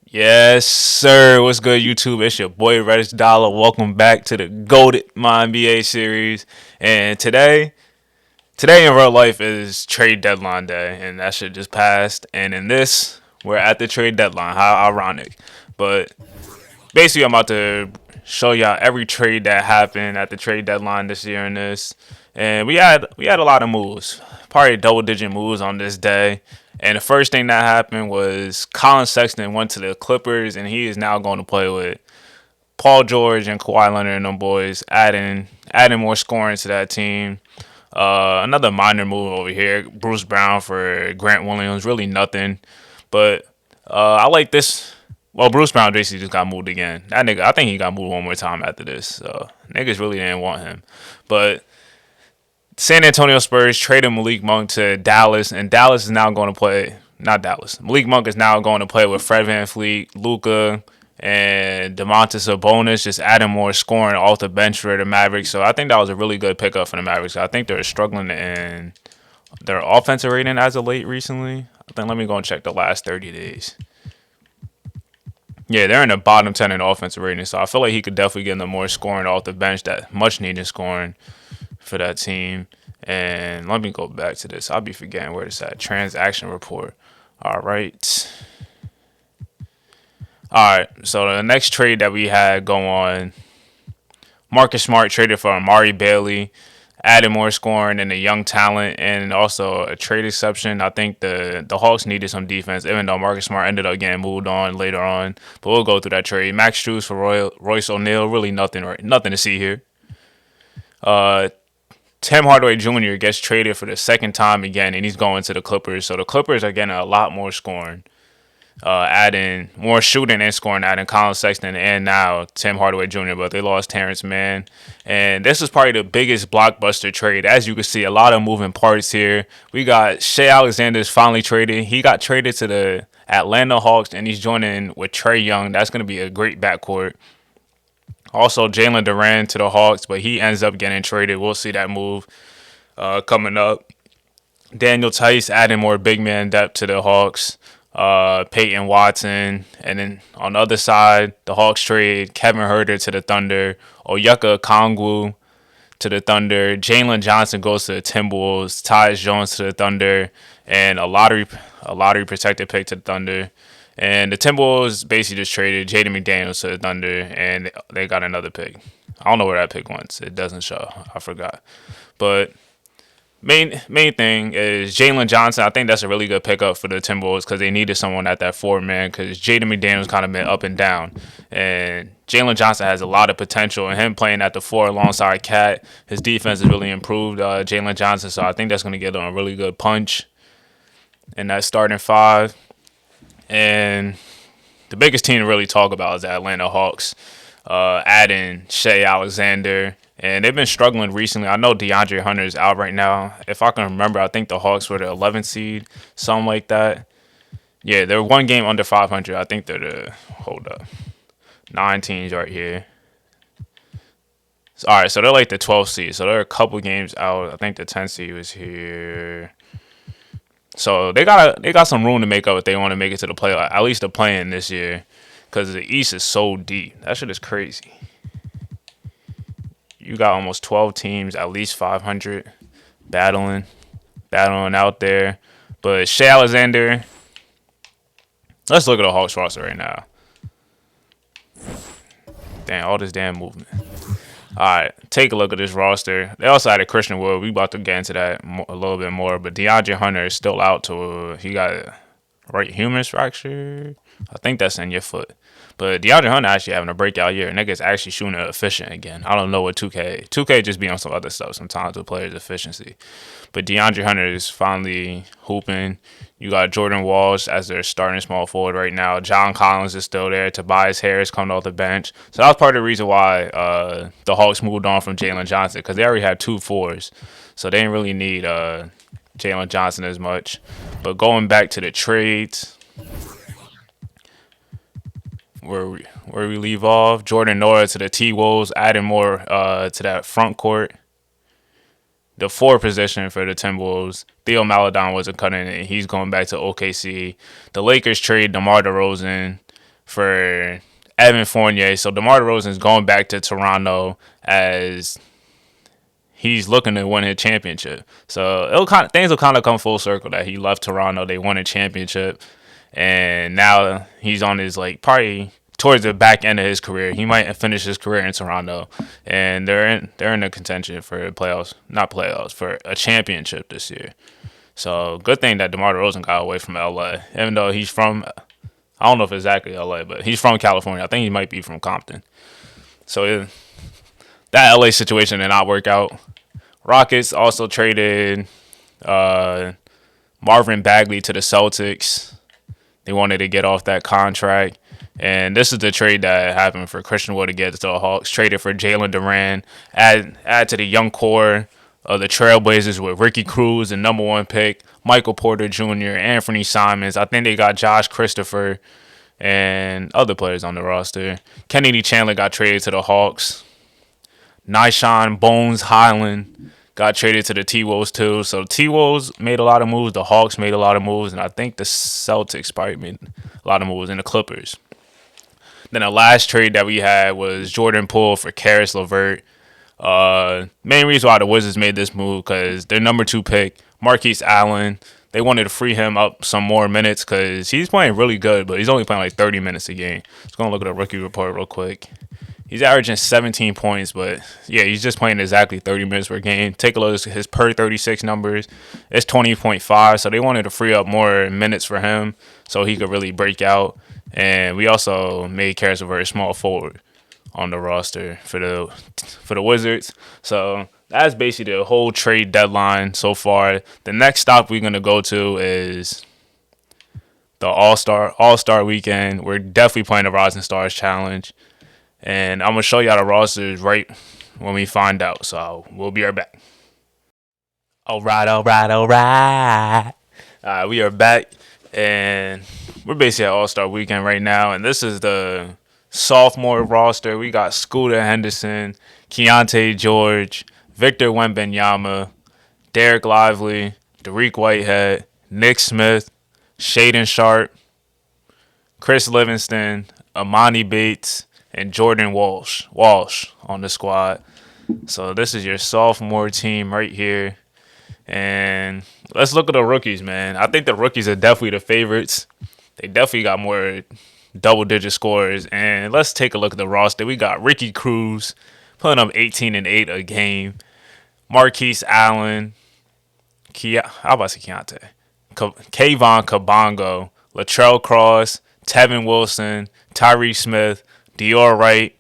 Yes, sir. What's good, YouTube? It's your boy Reddish Dollar. Welcome back to the GOATED MyNBA series. And today in real life is trade deadline day, and that shit just passed. And in this, we're at the trade deadline. How ironic! But basically, I'm about to show y'all every trade that happened at the trade deadline this year in this. And we had a lot of moves, probably double digit moves on this day. And the first thing that happened was Colin Sexton went to the Clippers, and he is now going to play with Paul George and Kawhi Leonard and them boys, adding more scoring to that team. Another minor move over here, Bruce Brown for Grant Williams, really nothing. But I like this. Well, Bruce Brown basically just got moved again. That nigga, I think he got moved one more time after this. So niggas really didn't want him. But San Antonio Spurs traded Malik Monk to Dallas, and Dallas is now going to play. Not Dallas. Malik Monk is now going to play with Fred VanVleet, Luka, and Domantas Sabonis, just adding more scoring off the bench for the Mavericks. So I think that was a really good pickup for the Mavericks. I think they're struggling in their offensive rating as of late recently. I think let me go and check the last 30 days. Yeah, they're in the bottom 10 in offensive rating, so I feel like he could definitely get them more scoring off the bench, that much needed scoring for that team. And let me go back to this. I'll be forgetting where it's at. Transaction report. All right. All right. So the next trade that we had go on, Marcus Smart traded for Amari Bailey, added more scoring and a young talent, and also a trade exception. I think the Hawks needed some defense, even though Marcus Smart ended up getting moved on later on. But we'll go through that trade. Max Strus for Royce O'Neal. Really nothing to see here. Uh, Tim Hardaway Jr. gets traded for the second time again, and he's going to the Clippers. So the Clippers are getting a lot more scoring, adding more shooting and scoring, adding Colin Sexton and now Tim Hardaway Jr. But they lost Terrence Mann, and this is probably the biggest blockbuster trade. As you can see, a lot of moving parts here. We got Shea Alexander's finally traded. He got traded to the Atlanta Hawks, and he's joining with Trae Young. That's going to be a great backcourt. Also, Jalen Duran to the Hawks, but he ends up getting traded. We'll see that move coming up. Daniel Tice adding more big man depth to the Hawks. Peyton Watson. And then on the other side, the Hawks trade Kevin Huerter to the Thunder. Oyeka Kongwu to the Thunder. Jalen Johnson goes to the Timberwolves. Tyus Jones to the Thunder. And a lottery protected pick to the Thunder. And the Timberwolves basically just traded Jaden McDaniels to the Thunder, and they got another pick. I don't know where that pick went. It doesn't show. I forgot. But main thing is Jalen Johnson. I think that's a really good pickup for the Timberwolves because they needed someone at that four man because Jaden McDaniels kind of been up and down. And Jalen Johnson has a lot of potential, and him playing at the four alongside Cat, his defense has really improved, Jalen Johnson. So I think that's going to get him a really good punch in that starting five. And the biggest team to really talk about is the Atlanta Hawks, adding Shea Alexander. And they've been struggling recently. I know DeAndre Hunter is out right now. If I can remember, I think the Hawks were the 11th seed, something like that. Yeah, they're one game under 500. I think they're hold up, 9 teams right here. All right, so they're like the 12th seed. So they're a couple games out. I think the 10th seed was here. So they got some room to make up if they want to make it to the play, at least the play-in this year, because the East is so deep. That shit is crazy. You got almost 12 teams, at least 500, battling out there. But Shea Alexander, let's look at the Hawks roster right now. Damn, all this damn movement. All right, take a look at this roster. They also had a Christian Wood. We about to get into that a little bit more. But DeAndre Hunter is still out he got a right humerus fracture. I think that's in your foot. But DeAndre Hunter actually having a breakout year. Nigga's actually shooting efficient again. I don't know what 2K just be on some other stuff sometimes with players' efficiency. But DeAndre Hunter is finally hooping. You got Jordan Walsh as their starting small forward right now. John Collins is still there. Tobias Harris coming off the bench. So that was part of the reason why the Hawks moved on from Jalen Johnson, because they already had 2 fours. So they didn't really need Jalen Johnson as much. But going back to the trades, where we leave off, Jordan Noah to the T-Wolves, adding more to that front court. The 4 position for the Timberwolves, Theo Maledon wasn't cutting it. He's going back to OKC. The Lakers trade DeMar DeRozan for Evan Fournier. So DeMar DeRozan is going back to Toronto as he's looking to win a championship. So things will kind of come full circle that he left Toronto. They won a championship, and now he's on his probably towards the back end of his career. He might finish his career in Toronto, and they're in the contention for playoffs, not playoffs, for a championship this year. So good thing that DeMar DeRozan got away from LA, even though he's from, I don't know if exactly LA, but he's from California. I think he might be from Compton. So that LA situation did not work out. Rockets also traded Marvin Bagley to the Celtics. They wanted to get off that contract. And this is the trade that happened for Christian Wood to get to the Hawks. Traded for Jalen Duran. Add to the young core of the Trailblazers with Ricky Cruz, the #1 pick, Michael Porter Jr., Anthony Simons. I think they got Josh Christopher and other players on the roster. Kennedy Chandler got traded to the Hawks. Nyshawn Bones Highland got traded to the T-Wolves too. So T-Wolves made a lot of moves. The Hawks made a lot of moves. And I think the Celtics probably made a lot of moves, and the Clippers. Then the last trade that we had was Jordan Poole for Karis LeVert. Main reason why the Wizards made this move because their #2 pick, Marquise Allen, they wanted to free him up some more minutes because he's playing really good, but he's only playing 30 minutes a game. Just going to look at the rookie report real quick. He's averaging 17 points, but yeah, he's just playing exactly 30 minutes per game. Take a look at his per 36 numbers. It's 20.5, so they wanted to free up more minutes for him so he could really break out. And we also made Karis LeVert a small forward on the roster for the Wizards. So that's basically the whole trade deadline so far. The next stop we're gonna go to is the All-Star weekend. We're definitely playing the Rising Stars Challenge, and I'm gonna show y'all the rosters right when we find out. So we'll be right back. All right. We are back, and we're basically at All-Star weekend right now, and this is the sophomore roster. We got Scooter Henderson, Keontae George, Victor Wembanyama, Derek Lively, Dariq Whitehead, Nick Smith, Shaden Sharp, Chris Livingston, Amani Bates, and Jordan Walsh on the squad. So this is your sophomore team right here. And let's look at the rookies, man. I think the rookies are definitely the favorites. They definitely got more double-digit scores. And let's take a look at the roster. We got Ricky Cruz putting up 18 and 8 a game. Marquise Allen, Keontae, Kayvon Kabongo, Latrell Cross, Tevin Wilson, Tyrese Smith, Dior Wright,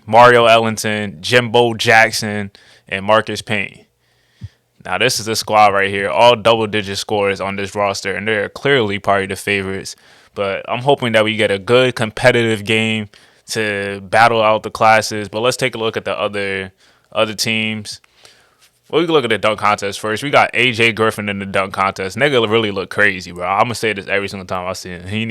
Mario Ellington, Jimbo Jackson, and Marcus Payne. Now, this is the squad right here, all double-digit scores on this roster, and they're clearly probably the favorites. But I'm hoping that we get a good competitive game to battle out the classes. But let's take a look at the other teams. Well, we can look at the dunk contest first. We got AJ Griffin in the dunk contest. Nigga really look crazy, bro. I'm going to say this every single time I see him. We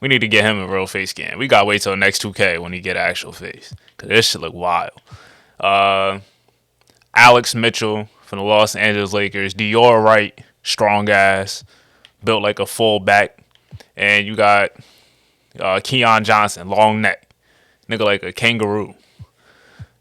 need to get him a real face scan. We got to wait till next 2K when he get an actual face. Because this shit look wild. Alex Mitchell from the Los Angeles Lakers. Dior Wright, strong ass, built like a fullback. And you got Keon Johnson, long neck. Nigga like a kangaroo.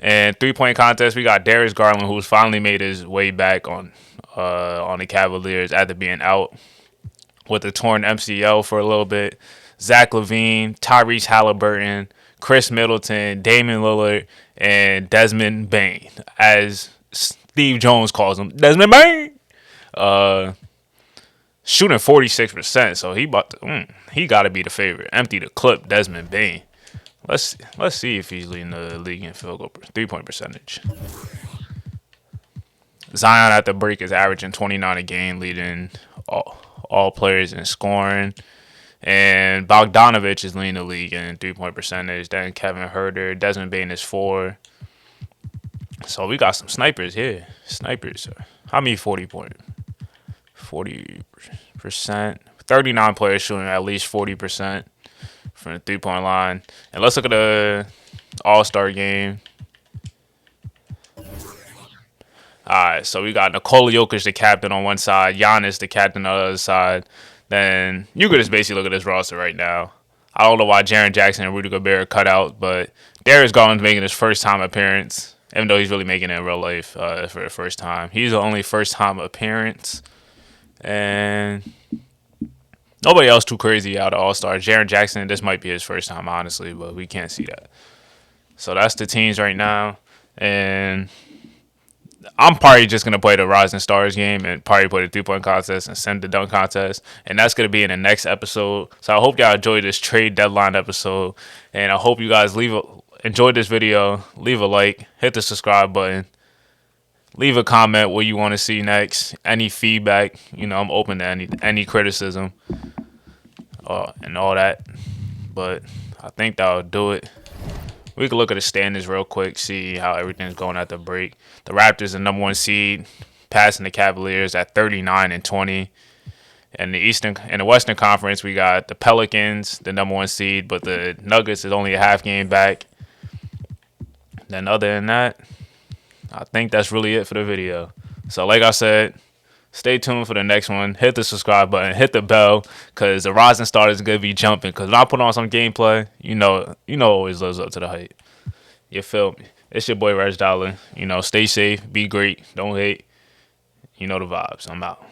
And 3-point contest, we got Darius Garland, who's finally made his way back on the Cavaliers after being out with a torn MCL for a little bit. Zach LaVine, Tyrese Halliburton, Chris Middleton, Damian Lillard, and Desmond Bane, as Steve Jones calls him, Desmond Bane. Shooting 46%, so he got to be the favorite. Empty the clip, Desmond Bane. Let's see if he's leading the league in field goal 3-point percentage. Zion at the break is averaging 29 a game, leading all players in scoring. And Bogdanovich is leading the league in 3-point percentage. Then Kevin Huerter, Desmond Bane is 4. So we got some snipers here. Snipers. How many 40%? 39 players shooting at least 40% from the 3-point line. And let's look at the All-Star game. All right, so we got Nikola Jokic, the captain, on one side. Giannis, the captain, on the other side. Then you could just basically look at this roster right now. I don't know why Jaren Jackson and Rudy Gobert are cut out, but Darius Garland's making his first time appearance, even though he's really making it in real life for the first time. He's the only first time appearance, and nobody else too crazy out of All Stars. Jaren Jackson, this might be his first time, honestly, but we can't see that. So that's the teams right now, and I'm probably just gonna play the Rising Stars game and probably play the 3-point contest and send the dunk contest, and that's gonna be in the next episode. So I hope y'all enjoyed this trade deadline episode, and I hope you guys enjoyed this video. Leave a like, hit the subscribe button, leave a comment what you want to see next. Any feedback, I'm open to any criticism, and all that. But I think that'll do it. We can look at the standings real quick, see how everything's going at the break. The Raptors, the number 1 seed, passing the Cavaliers at 39-20. In the Western Conference, we got the Pelicans, the number 1 seed, but the Nuggets is only a half game back. Then other than that, I think that's really it for the video. So like I said, stay tuned for the next one. Hit the subscribe button, hit the bell, because the Rising Star is going to be jumping. Because when I put on some gameplay, always lives up to the hype. You feel me? It's your boy Reg Dollar. Stay safe, be great, don't hate. You know the vibes. I'm out.